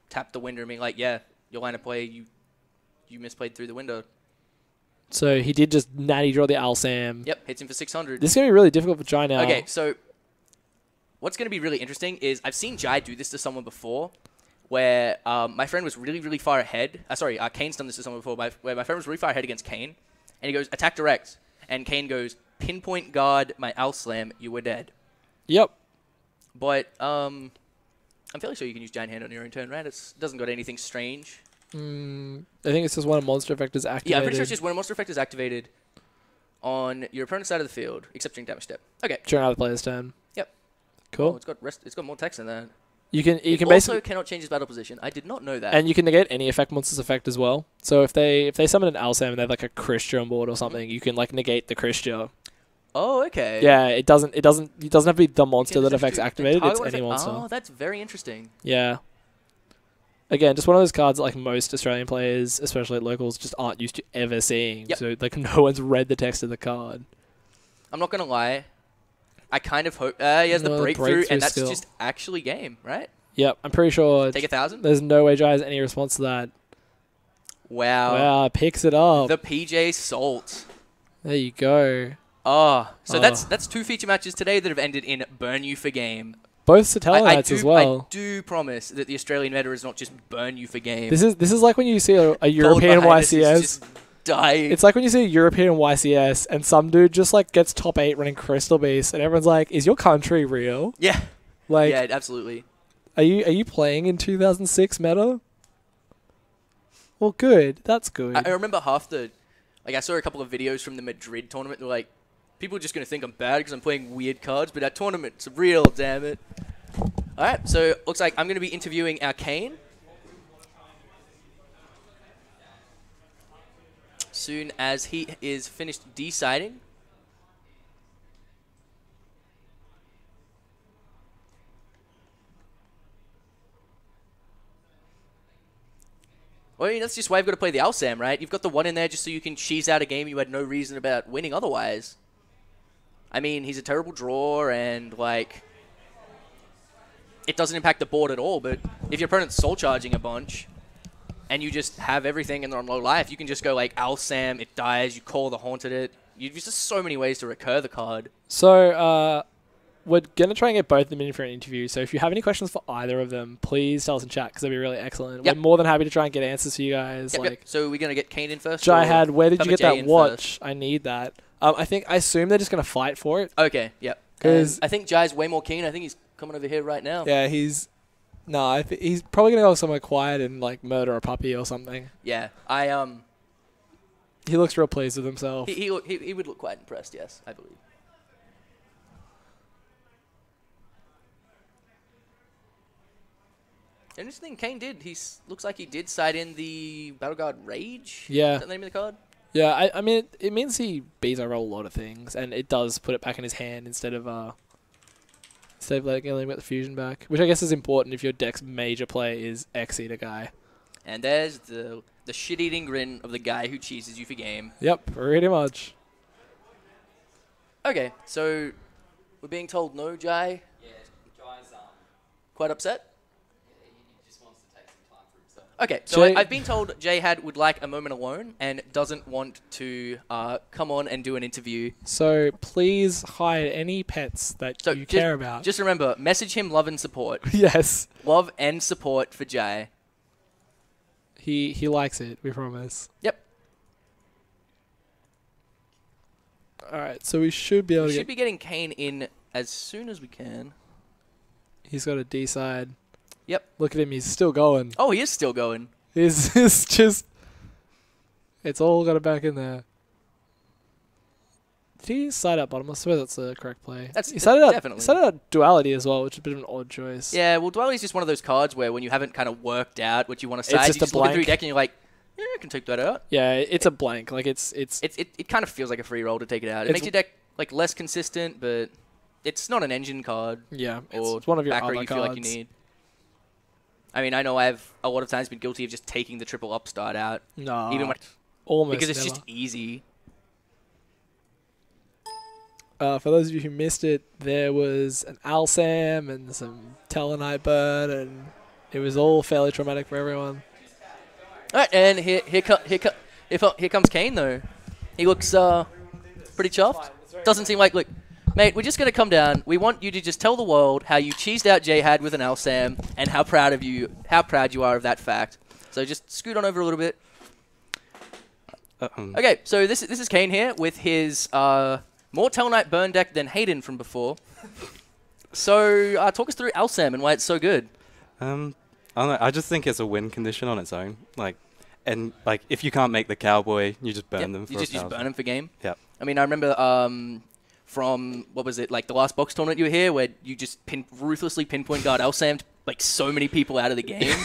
tapped the Winder and being like, yeah, your line of play, you misplayed through the window. So he did just natty draw the Alsam. Yep, hits him for 600. This is going to be really difficult for Jai now. Okay, so what's going to be really interesting is I've seen Jai do this to someone before where my friend was really, really far ahead. Kane's done this to someone before where my friend was really far ahead against Kane. And he goes, attack direct. And Kane goes, pinpoint guard my Alslam, you were dead. Yep. But I'm fairly sure you can use Giant Hand on your own turn, right? It doesn't got anything strange. I think it's just when a monster effect is activated. Yeah, I'm pretty sure it's just when a monster effect is activated on your opponent's side of the field, except during damage step. Okay. During other player's turn. Yep. Cool. Oh, it's got more text than that. You can also basically cannot change his battle position. I did not know that. And you can negate any effect monster's effect as well. So if they summon an Alsam and they have like a Christia on board or something, you can like negate the Christia. Oh, okay. Yeah, it doesn't have to be the monster that affects activated. It's any monster. Oh, that's very interesting. Yeah. Again, just one of those cards that like most Australian players, especially at locals, just aren't used to ever seeing. Yep. So like no one's read the text of the card. I'm not gonna lie. I kind of hope he has the breakthrough, and that's skill. just actually game, right? Yep, I'm pretty sure. Take 1,000. There's no way Jai has any response to that. Wow. Wow, picks it up. The PJ Salt. There you go. Oh, so that's 2 feature matches today that have ended in burn you for game. Both Satellites as well. I do promise that the Australian meta is not just burn you for game. This is like when you see a European YCS. Dying. It's like when you see a European YCS and some dude just like gets top 8 running Crystal Beast and everyone's like, "Is your country real?" Yeah. Like, yeah, absolutely. Are you playing in 2006 meta? Well, good. That's good. I remember I saw a couple of videos from the Madrid tournament. They're like, people are just going to think I'm bad because I'm playing weird cards, but that tournament's real, damn it. Alright, so looks like I'm going to be interviewing our Kane. Soon as he is finished deciding. Well, I mean, that's just why you've got to play the Alsam, right? You've got the 1 in there just so you can cheese out a game you had no reason about winning otherwise. I mean, he's a terrible draw, and, like, it doesn't impact the board at all, but if your opponent's soul charging a bunch, and you just have everything and they're on low life, you can just go like Alsam, it dies, you call the Haunted it. There's just so many ways to recur the card. So, we're going to try and get both of them in for an interview. So if you have any questions for either of them, please tell us in chat because that'd be really excellent. Yep. We're more than happy to try and get answers for you guys. Yep. So we're going to get Kane in first? Jihad, where did you get that watch? First? I need that. I assume they're just going to fight for it. Okay, yep. Because I think Jai's way more keen. I think he's coming over here right now. Yeah, he's probably going to go somewhere quiet and like murder a puppy or something. Yeah, He looks real pleased with himself. He would look quite impressed, yes, I believe. Interesting, Kane did. Looks like he did side in the Battleguard Rage. Yeah. Is that the name of the card? Yeah, I mean, it means he beats over a lot of things, and it does put it back in his hand instead of letting him get the fusion back, which I guess is important if your deck's major play is X-Eater guy. And there's the shit-eating grin of the guy who cheeses you for game. Yep, pretty much. Okay, so we're being told no, Jai. Yeah, Jai's Quite upset? he just wants to take some time for himself. Okay, so I've been told Jihad would like a moment alone and doesn't want to come on and do an interview. So please hide any pets that you care about. Just remember, message him love and support. Yes. Love and support for Jai. He likes it, we promise. Yep. Alright, so we should be able to should be getting Kane in as soon as we can. He's got a D side. Yep. Look at him, he's still going. Oh, he is still going. It's just... It's all got it back in there. Did he side out bottom? I swear that's the correct play. He sided out, definitely. He sided out duality as well, which is a bit of an odd choice. Yeah, well, duality is just one of those cards where when you haven't kind of worked out what you want to side, you just look through your deck and you're like, yeah, I can take that out. Yeah, it's a blank. Like it kind of feels like a free roll to take it out. It makes your deck like less consistent, but it's not an engine card. Yeah, or it's one of your backer other you cards. feel like you need. I mean, I know I've a lot of times been guilty of just taking the triple upstart out. No, even when almost because it's never. just easy. For those of you who missed it, there was an Alsam and some Telenite Bird, and it was all fairly traumatic for everyone. All right, and here comes Kane though. He looks pretty chuffed. Doesn't seem like, look, mate, we're just gonna come down. We want you to just tell the world how you cheesed out Jihad with an Alsam and how proud you are of that fact. So just scoot on over a little bit. Okay, so this is Kane here with his more Telenite burn deck than Hayden from before. So talk us through Alsam and why it's so good. I don't know. I just think it's a win condition on its own. Like if you can't make the cowboy, you just burn them. You just burn them for game. Yeah. I mean, I remember from what was it, like the last box tournament you were here, where you just ruthlessly pinpoint guard Alsam like so many people out of the game.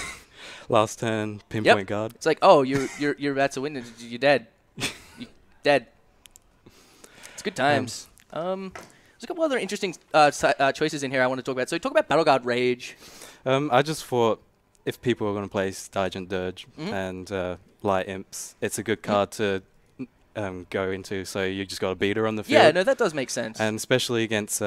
Last turn pinpoint guard. It's like, oh, you're about to win. You're dead. You're dead. It's good times. There's a couple other interesting choices in here I want to talk about. So talk about Battleguard Rage. I just thought if people are going to play Stygiant Dirge and Light Imps, it's a good card to go into. So you just got a beater on the field. Yeah, no, that does make sense. And especially against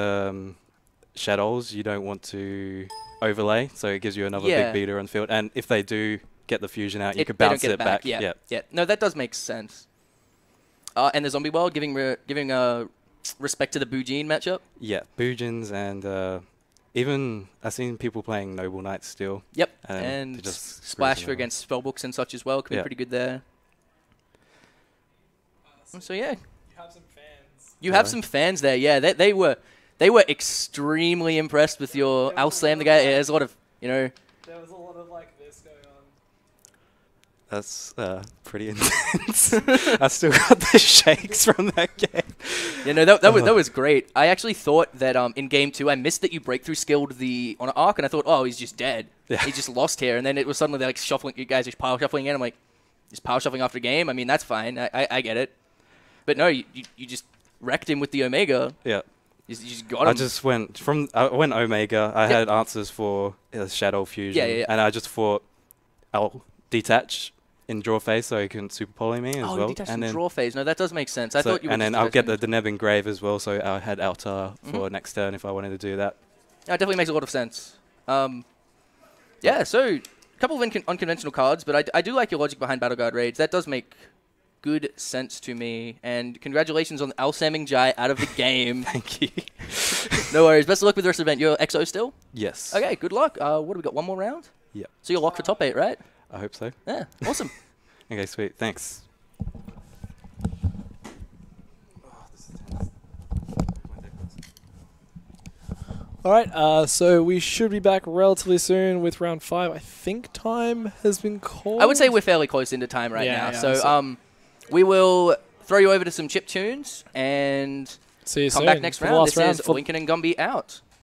Shadows, you don't want to overlay, so it gives you another big beater on the field. And if they do get the fusion out, you could bounce it back. Yeah. No, that does make sense. And the Zombie World giving respect to the Bujin matchup. Yeah, Bujins and even I've seen people playing Noble Knights still. Yep, and just Splash for against spellbooks and such as well. Could be pretty good there. So yeah, You have some fans. You have some fans there. Yeah, they were extremely impressed with your Alsam. The guy, there's a lot of There was a lot of like this going on. That's pretty intense. I still got the shakes from that game. Yeah, no, that was great. I actually thought that in game 2, I missed that you breakthrough skilled on an arc, and I thought, oh, he's just dead. Yeah. He just lost here, and then it was suddenly like shuffling. You guys are power shuffling in. I'm like, just power shuffling after game. I mean, that's fine. I get it. But no, you just wrecked him with the Omega. Yeah. You just got him. I went Omega. I had answers for Shadow Fusion. Yeah. And I just thought I'll detach in draw phase so he couldn't super poly me as well. Oh, detach in draw phase. No, that does make sense. I thought you would. And then I'll get the Deneb Engrave as well, so I had Altar for next turn if I wanted to do that. That definitely makes a lot of sense. Yeah, so a couple of unconventional cards, but I do like your logic behind Battleguard Rage. That does make good sense to me. And congratulations on Alsamming Jai out of the game. Thank you. No worries. Best of luck with the rest of the event. You're EXO still? Yes. Okay, good luck. What have we got? One more round? Yep. So you're locked for top 8, right? I hope so. Yeah, awesome. Okay, sweet. Thanks. All right, so we should be back relatively soon with round 5. I think time has been called. I would say we're fairly close into time right now. Yeah, So we will throw you over to some chip tunes and see you come soon back next for the round. last This round is for Lincoln and Gumby out.